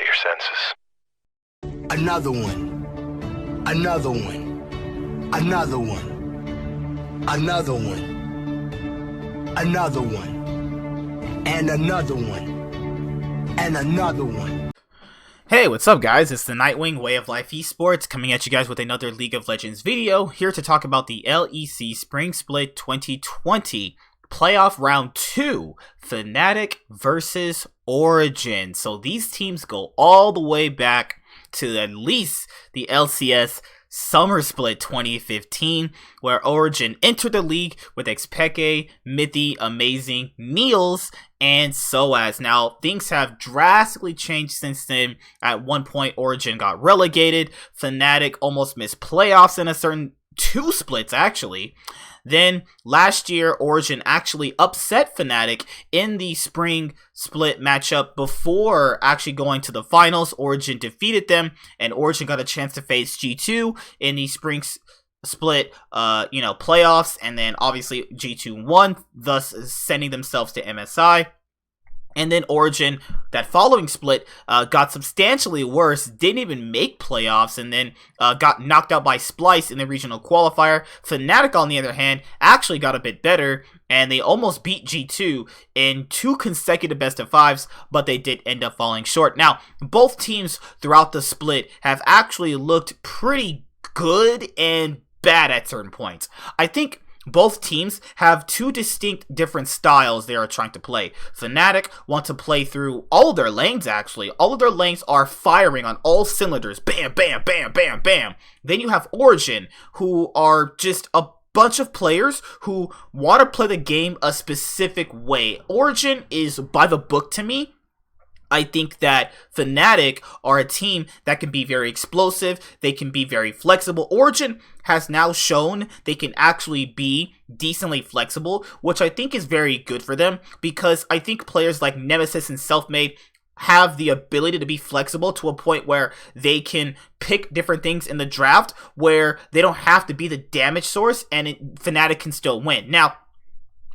get your senses. Another one. Another one. Another one. Another one. Another one. And another one. And another one. Hey, what's up guys? It's the Nightwing Way of Life Esports coming at you guys with another League of Legends video, here to talk about the LEC Spring Split 2020 Playoff Round 2, Fnatic versus Origen. So these teams go all the way back to at least the LCS Summer Split 2015, where Origen entered the league with Xpeke, Mithy, Amazing, Niels, and Soaz. Now, things have drastically changed since then. At one point, Origen got relegated. Fnatic almost missed playoffs in a certain two splits, actually. Then, last year, Origen actually upset Fnatic in the spring split matchup before actually going to the finals. Origen defeated them, and Origen got a chance to face G2 in the spring split, playoffs, and then obviously G2 won, thus sending themselves to MSI. And then Origen, that following split, got substantially worse, didn't even make playoffs, and then got knocked out by Splice in the regional qualifier. Fnatic, on the other hand, actually got a bit better, and they almost beat G2 in 2 consecutive best-of-5s, but they did end up falling short. Now, both teams throughout the split have actually looked pretty good and bad at certain points. I think both teams have 2 distinct different styles they are trying to play. Fnatic want to play through all of their lanes, actually. All of their lanes are firing on all cylinders. Bam, bam, bam, bam, bam. Then you have Origen, who are just a bunch of players who want to play the game a specific way. Origen is by the book to me. I think that Fnatic are a team that can be very explosive, they can be very flexible. Origen has now shown they can actually be decently flexible, which I think is very good for them, because I think players like Nemesis and Selfmade have the ability to be flexible to a point where they can pick different things in the draft where they don't have to be the damage source, and Fnatic can still win. Now,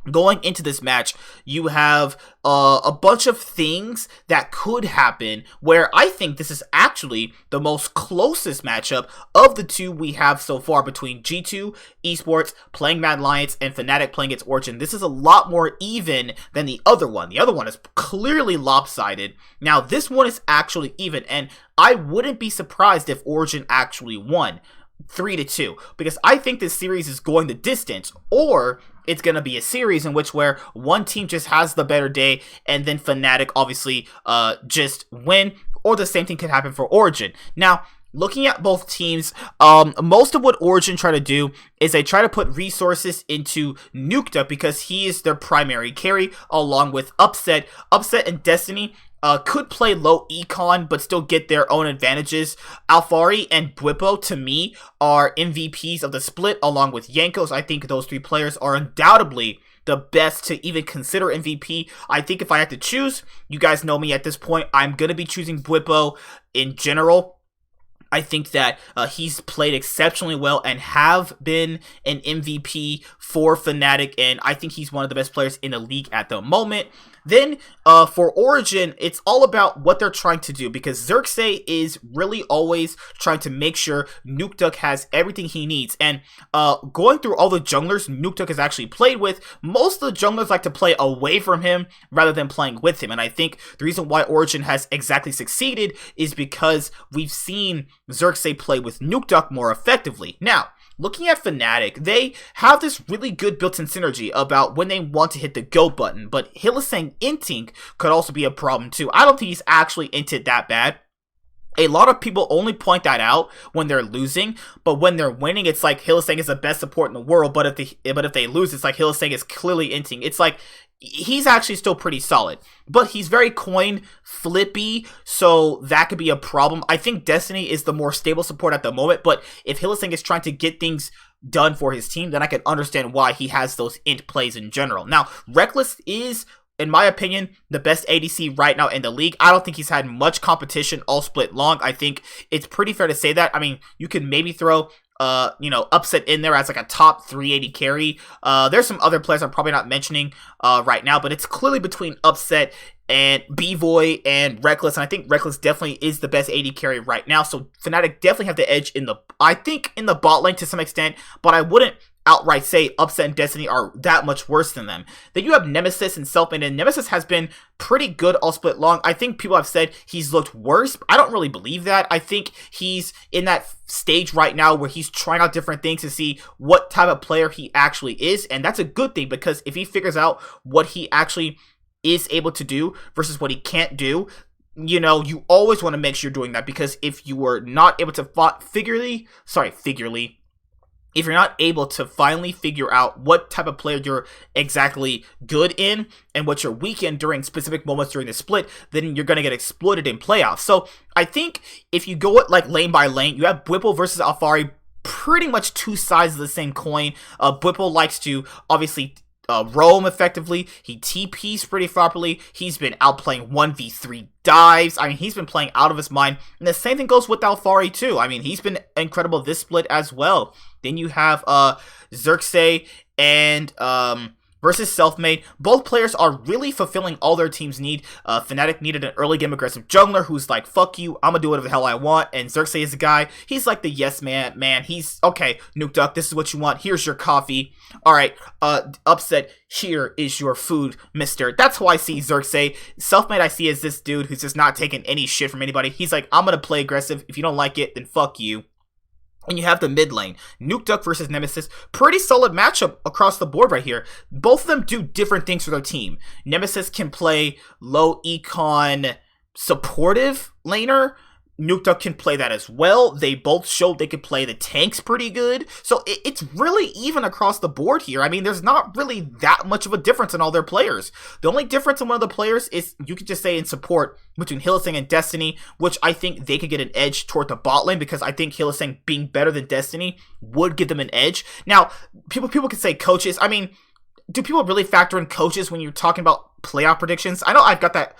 going into this match, you have a bunch of things that could happen where I think this is actually the most closest matchup of the 2 we have so far between G2 Esports playing Mad Lions and Fnatic playing its Origen. This is a lot more even than the other one. The other one is clearly lopsided. Now, this one is actually even, and I wouldn't be surprised if Origen actually won 3-2, because I think this series is going the distance, or it's going to be a series in which where one team just has the better day and then Fnatic obviously just win, or the same thing could happen for Origen. Now, looking at both teams, most of what Origen try to do is they try to put resources into Nukta because he is their primary carry, along with Upset. Upset and Destiny could play low econ but still get their own advantages. Alphari and Bwipo, to me, are MVPs of the split, along with Jankos. I think those 3 players are undoubtedly the best to even consider MVP. I think if I had to choose, you guys know me at this point, I'm going to be choosing Bwipo in general. I think that he's played exceptionally well and have been an MVP for Fnatic, and I think he's one of the best players in the league at the moment. Then, for Origen, it's all about what they're trying to do, because Xerxes is really always trying to make sure Nuktuk has everything he needs. And going through all the junglers Nuktuk has actually played with, most of the junglers like to play away from him rather than playing with him. And I think the reason why Origen has exactly succeeded is because we've seen Xerxes play with Nuktuk more effectively. Now, looking at Fnatic, they have this really good built-in synergy about when they want to hit the go button, but Hylissang inting could also be a problem too. I don't think he's actually inted that bad. A lot of people only point that out when they're losing, but when they're winning, it's like Hylissang is the best support in the world, but if they lose, it's like Hylissang is clearly inting. It's like he's actually still pretty solid, but he's very coin flippy, so that could be a problem. I think Destiny is the more stable support at the moment, but if Hylissang is trying to get things done for his team, then I can understand why he has those int plays in general. Now, Reckless is, in my opinion, the best ADC right now in the league. I don't think he's had much competition all split long. I think it's pretty fair to say that. I mean, you can maybe throw Upset in there as like a top 380 carry. There's some other players I'm probably not mentioning right now, but it's clearly between Upset and B-Boy and Reckless, and I think Reckless definitely is the best AD carry right now, so Fnatic definitely have the edge in the bot lane to some extent, but I wouldn't outright say Upset and Destiny are that much worse than them. Then you have Nemesis and Selfmade, and Nemesis has been pretty good all split long. I think people have said he's looked worse. I don't really believe that. I think he's in that stage right now where he's trying out different things to see what type of player he actually is, and that's a good thing, because if he figures out what he actually is able to do versus what he can't do, you always want to make sure you're doing that, because if you were not able to if you're not able to finally figure out what type of player you're exactly good in and what you're weak in during specific moments during the split, then you're going to get exploited in playoffs. So I think if you go it like lane by lane, you have Whipple versus Alphari, pretty much two sides of the same coin. Whipple likes to obviously roam effectively. He TPs pretty properly. He's been outplaying 1v3 dives. I mean, he's been playing out of his mind. And the same thing goes with Alphari too. I mean, he's been incredible this split as well. Then you have Xerxes and versus Selfmade. Both players are really fulfilling all their teams need. Fnatic needed an early game aggressive jungler who's like, fuck you, I'm gonna do whatever the hell I want. And Xerxes is the guy, he's like the yes man. He's, okay, Nuke Duck, this is what you want. Here's your coffee. Alright, Upset, here is your food, mister. That's how I see Xerxes. Selfmade I see as this dude who's just not taking any shit from anybody. He's like, I'm gonna play aggressive. If you don't like it, then fuck you. And you have the mid lane, Nuke Duck versus Nemesis. Pretty solid matchup across the board right here. Both of them do different things for their team. Nemesis can play low econ supportive laner. Nuke Duck can play that as well. They both showed they could play the tanks pretty good. So it's really even across the board here. I mean, there's not really that much of a difference in all their players. The only difference in one of the players is, you could just say in support, between Hylissang and Destiny, which I think they could get an edge toward the bot lane, because I think Hylissang being better than Destiny would give them an edge. Now, people can say coaches. I mean, do people really factor in coaches when you're talking about playoff predictions? I know I've got that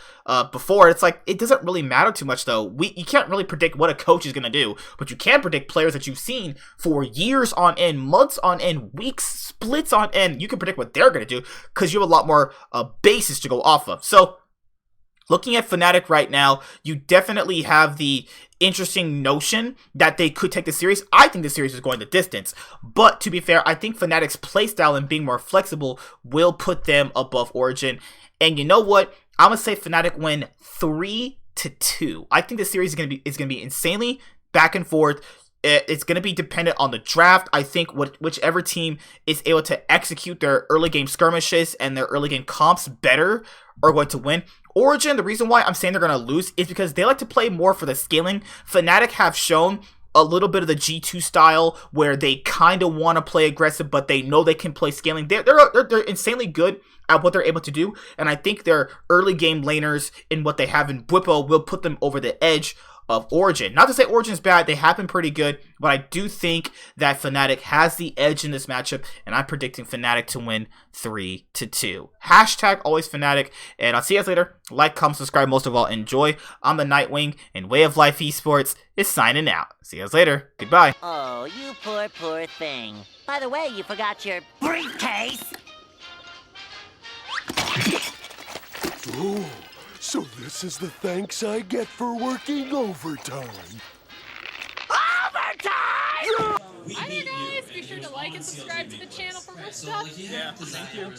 before. It's like, it doesn't really matter too much though. You can't really predict what a coach is going to do, but you can predict players that you've seen for years on end, months on end, weeks, splits on end. You can predict what they're going to do because you have a lot more basis to go off of. So looking at Fnatic right now, you definitely have the interesting notion that they could take the series. I think the series is going the distance, but to be fair, I think Fnatic's playstyle and being more flexible will put them above Origen. And you know what? I'm gonna say Fnatic win 3-2. I think the series is gonna be insanely back and forth. It's going to be dependent on the draft. I think whichever team is able to execute their early game skirmishes and their early game comps better are going to win. Origen, the reason why I'm saying they're going to lose is because they like to play more for the scaling. Fnatic have shown a little bit of the G2 style where they kind of want to play aggressive, but they know they can play scaling. They're insanely good at what they're able to do, and I think their early game laners in what they have in Bwipo will put them over the edge of Origen. Not to say Origen's bad, they have been pretty good, but I do think that Fnatic has the edge in this matchup, and I'm predicting Fnatic to win 3-2. Hashtag always Fnatic, and I'll see you guys later. Like, comment, subscribe, most of all, enjoy. I'm the Nightwing, and Way of Life Esports is signing out. See you guys later. Goodbye. Oh, you poor thing. By the way, you forgot your briefcase. Oh, so this is the thanks I get for working overtime. Overtime! Hi guys, be sure to like and subscribe to the channel for more stuff. Yeah, thank you.